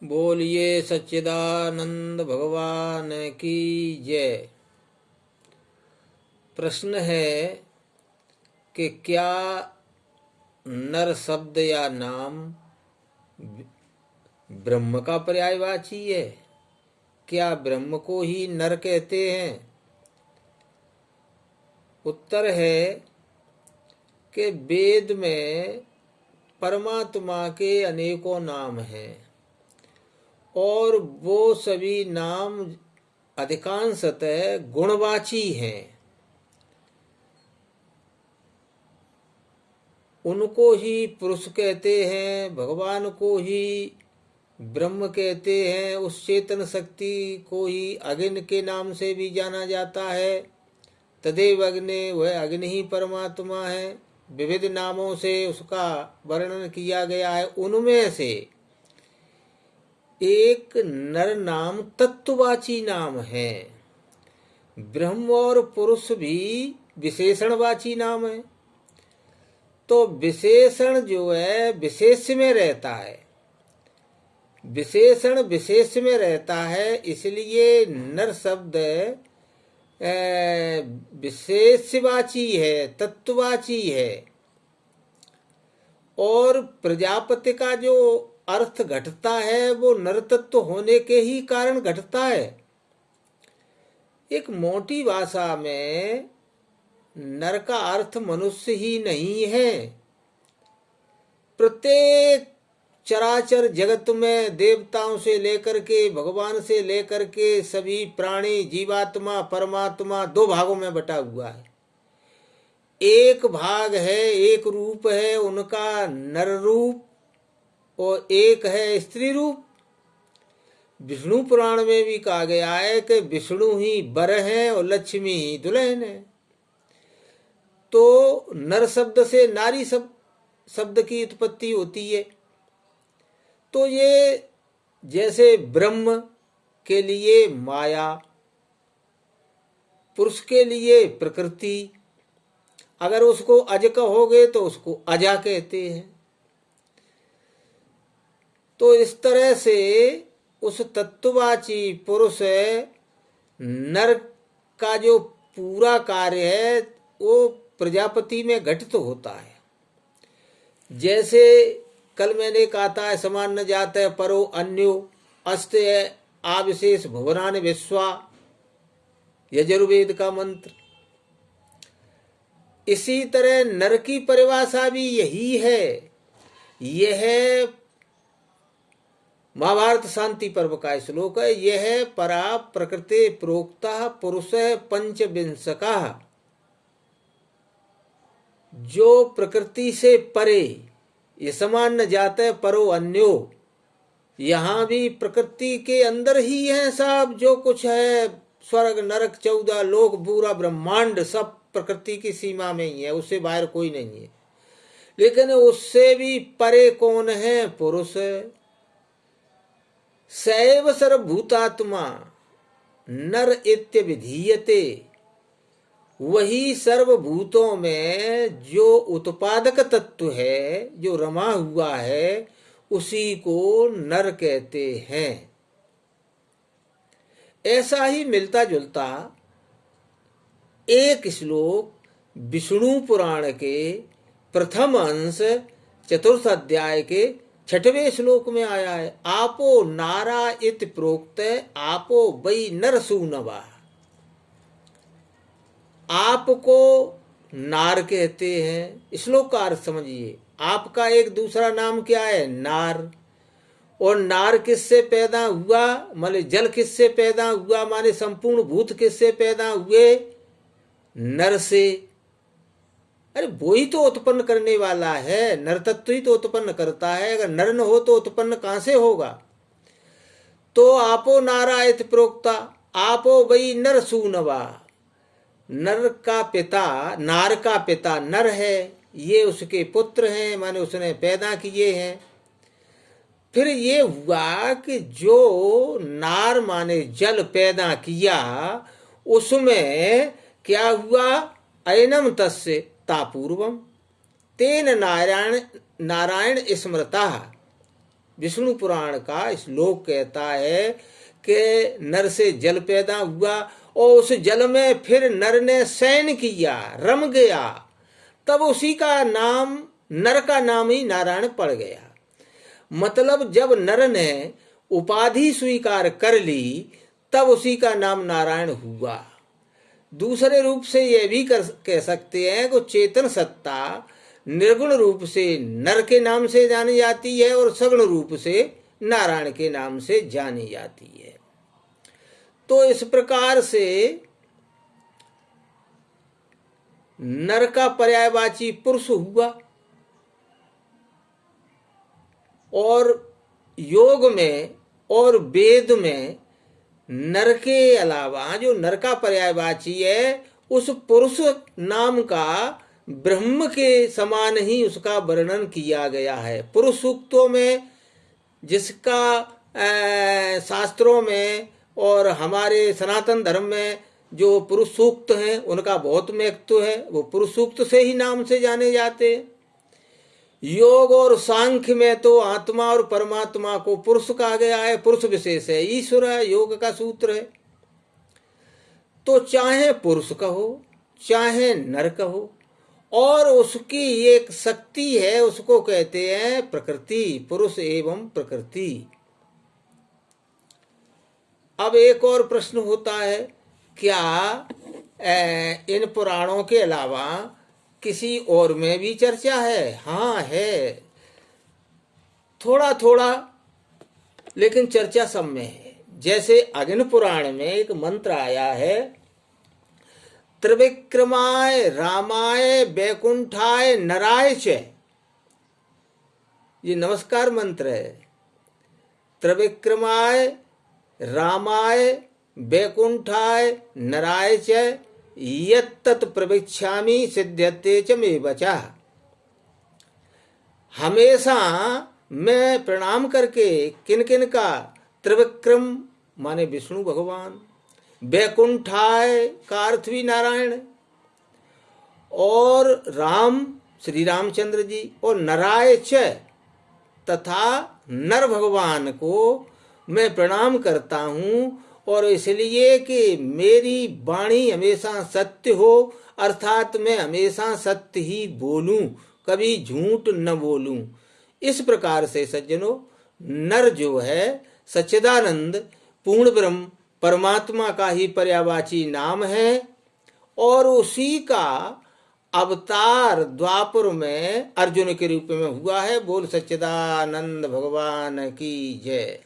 बोलिए सच्चिदानंद भगवान की जय। प्रश्न है कि क्या नर शब्द या नाम ब्रह्म का पर्यायवाची है? क्या ब्रह्म को ही नर कहते हैं? उत्तर है कि वेद में परमात्मा के अनेकों नाम हैं और वो सभी नाम अधिकांशतः गुणवाची हैं। उनको ही पुरुष कहते हैं, भगवान को ही ब्रह्म कहते हैं, उस चेतन शक्ति को ही अग्नि के नाम से भी जाना जाता है। तदेव अग्नि, वह अग्नि ही परमात्मा है। विविध नामों से उसका वर्णन किया गया है। उनमें से एक नर नाम तत्ववाची नाम है। ब्रह्म और पुरुष भी विशेषणवाची नाम है। तो विशेषण जो है विशेष में रहता है, विशेषण विशेष में रहता है, इसलिए नर शब्द विशेषवाची है, तत्ववाची है। और प्रजापति का जो अर्थ घटता है वो नर तत्व होने के ही कारण घटता है। एक मोटी भाषा में नर का अर्थ मनुष्य ही नहीं है। प्रत्येक चराचर जगत में देवताओं से लेकर के भगवान से लेकर के सभी प्राणी, जीवात्मा, परमात्मा दो भागों में बटा हुआ है। एक भाग है, एक रूप है उनका नर रूप, और एक है स्त्री रूप। विष्णु पुराण में भी कहा गया है कि विष्णु ही वर है और लक्ष्मी ही दुल्हन है। तो नर शब्द से नारी शब्द की उत्पत्ति होती है। तो ये जैसे ब्रह्म के लिए माया, पुरुष के लिए प्रकृति, अगर उसको अज कहोगे तो उसको अजा कहते हैं। तो इस तरह से उस तत्ववाची पुरुष नर का जो पूरा कार्य है वो प्रजापति में घटित होता है। जैसे कल मैंने कहा था, समान न जात है परो अन्यो अस्त आविशेष भुवनान विश्वा, यजुर्वेद का मंत्र। इसी तरह नर की परिभाषा भी यही है। यह महाभारत शांति पर्व का श्लोक है। यह परा प्रकृति प्रोक्ता पुरुष पंचविंशका, जो प्रकृति से परे, ये समान न जाते परो अन्यो, यहाँ भी प्रकृति के अंदर ही है सब जो कुछ है। स्वर्ग नरक 14 लोक पूरा ब्रह्मांड सब प्रकृति की सीमा में ही है, उससे बाहर कोई नहीं है। लेकिन उससे भी परे कौन है? पुरुष। सैव सर्वभूतात्मा नर इत्य विधीयते, वही सर्वभूतों में जो उत्पादक तत्व है, जो रमा हुआ है, उसी को नर कहते हैं। ऐसा ही मिलता जुलता एक श्लोक विष्णु पुराण के प्रथम अंश चतुर्थ अध्याय के 6वें श्लोक में आया है। आपो नारा इत प्रोक्त आपो वै नर सूनवा। आपको नार कहते हैं। श्लोक का अर्थ समझिए। आपका एक दूसरा नाम क्या है? नार। और नार किससे पैदा हुआ? माने जल किससे पैदा हुआ? माने संपूर्ण भूत किससे पैदा हुए? नर से। अरे वो ही तो उत्पन्न करने वाला है, नर तत्व ही तो उत्पन्न करता है। अगर नर न हो तो उत्पन्न कहां से होगा? तो आपो नारायत प्रोक्ता आपो वही नर सूनवा। नर का पिता, नार का पिता नर है, ये उसके पुत्र हैं, माने उसने पैदा किए हैं। फिर ये हुआ कि जो नार माने जल पैदा किया, उसमें क्या हुआ? अयनम तस्य तापूर्वम तेन नारायण स्मृता। विष्णु पुराण का श्लोक कहता है कि नर से जल पैदा हुआ और उस जल में फिर नर ने शयन किया, रम गया, तब उसी का नाम, नर का नाम ही नारायण पड़ गया। मतलब जब नर ने उपाधि स्वीकार कर ली तब उसी का नाम नारायण हुआ। दूसरे रूप से यह भी कह सकते हैं कि चेतन सत्ता निर्गुण रूप से नर के नाम से जानी जाती है और सगुण रूप से नारायण के नाम से जानी जाती है। तो इस प्रकार से नर का पर्यायवाची पुरुष हुआ और योग में और वेद में नर के अलावा जो नर का पर्यायवाची है उस पुरुष नाम का ब्रह्म के समान ही उसका वर्णन किया गया है। पुरुष सूक्तों में जिसका शास्त्रों में और हमारे सनातन धर्म में जो पुरुष सूक्त हैं उनका बहुत महत्व है, वो पुरुष सूक्त से ही नाम से जाने जाते हैं। योग और सांख्य में तो आत्मा और परमात्मा को पुरुष कहा गया है, पुरुष विशेष है, ईश्वर है, योग का सूत्र है। तो चाहे पुरुष कहो चाहे नर कहो, और उसकी एक शक्ति है, उसको कहते हैं प्रकृति, पुरुष एवं प्रकृति। अब एक और प्रश्न होता है, क्या इन पुराणों के अलावा किसी और में भी चर्चा है? हाँ है, थोड़ा थोड़ा, लेकिन चर्चा सब में है। जैसे अग्नि पुराण में एक मंत्र आया है, त्रिविक्रमाय रामाय वैकुंठाय नराय च। ये नमस्कार मंत्र है। त्रिविक्रमाय रामाय वैकुंठाय नराय च यत्तत् प्रविच्छामि सिद्ध्यते च मे वचः। हमेशा मैं प्रणाम करके किन किन का, त्रिविक्रम माने विष्णु भगवान, वैकुंठाय का अर्थ भी नारायण, और राम श्री रामचंद्र जी, और नराय च तथा नर भगवान को मैं प्रणाम करता हूँ। और इसलिए कि मेरी वाणी हमेशा सत्य हो, अर्थात मैं हमेशा सत्य ही बोलूं, कभी झूठ न बोलूं। इस प्रकार से सज्जनों, नर जो है सच्चिदानंद पूर्ण ब्रह्म परमात्मा का ही पर्यायवाची नाम है, और उसी का अवतार द्वापर में अर्जुन के रूप में हुआ है। बोल सच्चिदानंद भगवान की जय।